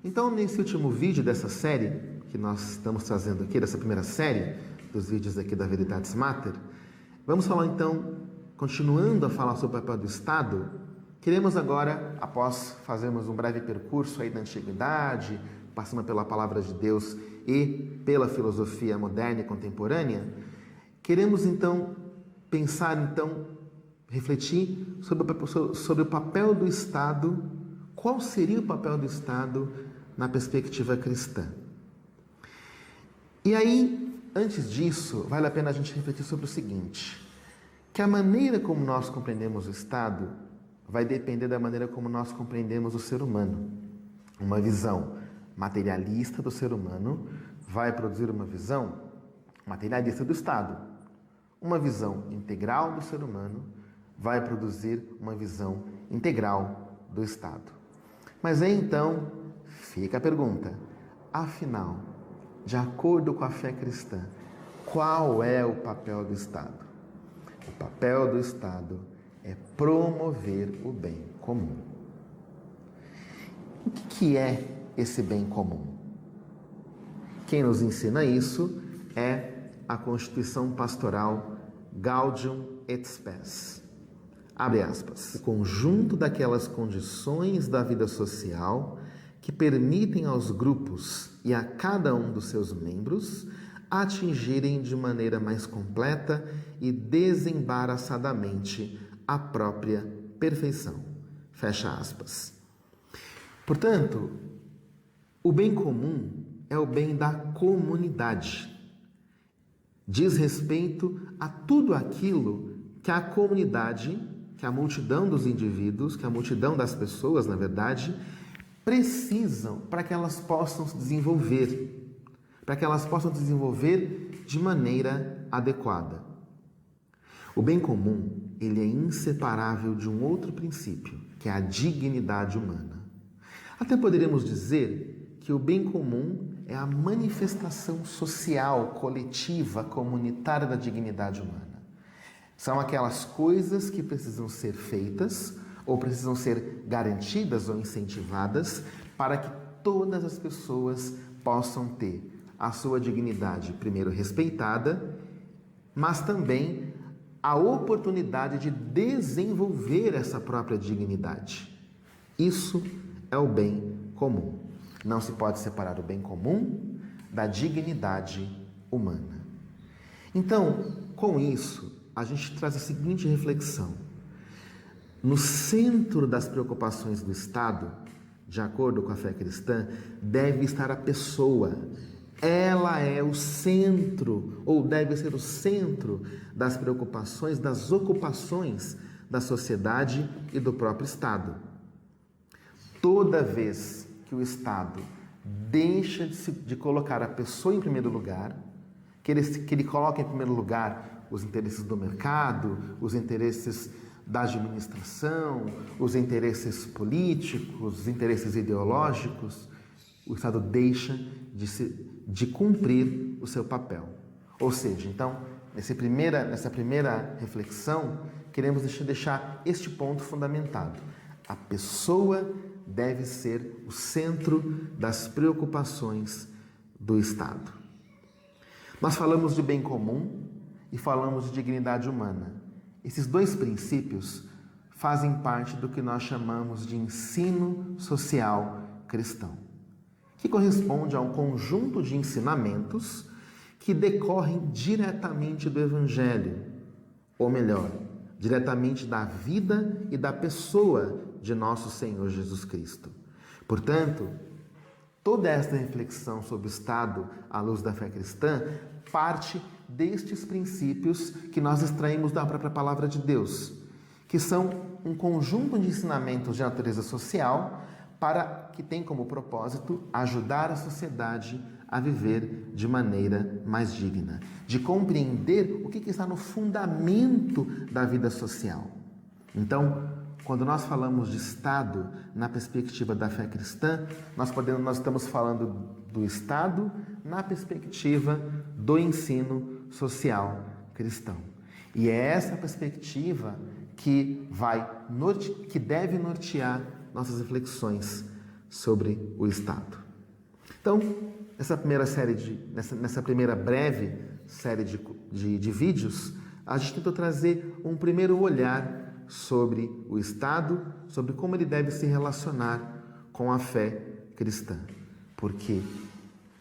Então, nesse último vídeo dessa série, que nós estamos trazendo aqui, dessa primeira série dos vídeos aqui da Veritatis Mater, vamos falar então, continuando a falar sobre o papel do Estado, queremos agora, após fazermos um breve percurso aí da Antiguidade, passando pela Palavra de Deus e pela filosofia moderna e contemporânea, queremos então pensar, refletir sobre o papel do Estado. Qual seria o papel do Estado na perspectiva cristã? E aí, antes disso, vale a pena a gente refletir sobre o seguinte, que a maneira como nós compreendemos o Estado vai depender da maneira como nós compreendemos o ser humano. Uma visão materialista do ser humano vai produzir uma visão materialista do Estado. Uma visão integral do ser humano vai produzir uma visão integral do Estado. Mas aí então fica a pergunta, afinal, de acordo com a fé cristã, qual é o papel do Estado? O papel do Estado é promover o bem comum. O que é esse bem comum? Quem nos ensina isso é a Constituição Pastoral Gaudium et Spes. Abre aspas. O conjunto daquelas condições da vida social que permitem aos grupos e a cada um dos seus membros atingirem de maneira mais completa e desembaraçadamente a própria perfeição. Fecha aspas. Portanto, o bem comum é o bem da comunidade. Diz respeito a tudo aquilo que a comunidade, que a multidão dos indivíduos, que a multidão das pessoas, na verdade, precisam para que elas possam se desenvolver, de maneira adequada. O bem comum, ele é inseparável de um outro princípio, que é a dignidade humana. Até poderíamos dizer que o bem comum é a manifestação social, coletiva, comunitária da dignidade humana. São aquelas coisas que precisam ser feitas ou precisam ser garantidas ou incentivadas para que todas as pessoas possam ter a sua dignidade, primeiro respeitada, mas também a oportunidade de desenvolver essa própria dignidade. Isso é o bem comum. Não se pode separar o bem comum da dignidade humana. Então, com isso, a gente traz a seguinte reflexão. No centro das preocupações do Estado, de acordo com a fé cristã, deve estar a pessoa. Ela é o centro, ou deve ser o centro das preocupações, das ocupações da sociedade e do próprio Estado. Toda vez que o Estado deixa de colocar a pessoa em primeiro lugar, que ele coloca em primeiro lugar os interesses do mercado, os interesses da administração, os interesses políticos, os interesses ideológicos, o Estado deixa de cumprir o seu papel. Ou seja, então, nessa primeira reflexão, queremos deixar este ponto fundamentado. A pessoa deve ser o centro das preocupações do Estado. Nós falamos de bem comum e falamos de dignidade humana. Esses dois princípios fazem parte do que nós chamamos de ensino social cristão, que corresponde a um conjunto de ensinamentos que decorrem diretamente do Evangelho, ou melhor, diretamente da vida e da pessoa de nosso Senhor Jesus Cristo. Portanto, toda esta reflexão sobre o Estado à luz da fé cristã parte destes princípios que nós extraímos da própria Palavra de Deus, que são um conjunto de ensinamentos de natureza social para que tem como propósito ajudar a sociedade a viver de maneira mais digna, de compreender o que está no fundamento da vida social. Então, quando nós falamos de Estado na perspectiva da fé cristã, nós estamos falando do Estado na perspectiva do ensino social cristão. E é essa perspectiva que deve nortear nossas reflexões sobre o Estado. Então, nessa primeira breve série de vídeos, a gente tentou trazer um primeiro olhar sobre o Estado, sobre como ele deve se relacionar com a fé cristã. Porque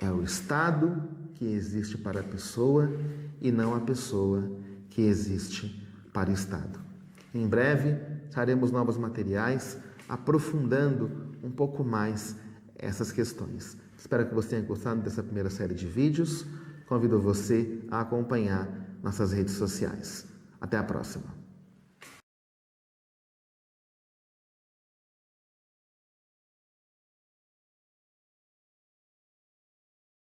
é o Estado que existe para a pessoa e não a pessoa que existe para o Estado. Em breve, traremos novos materiais aprofundando um pouco mais essas questões. Espero que você tenha gostado dessa primeira série de vídeos. Convido você a acompanhar nossas redes sociais. Até a próxima!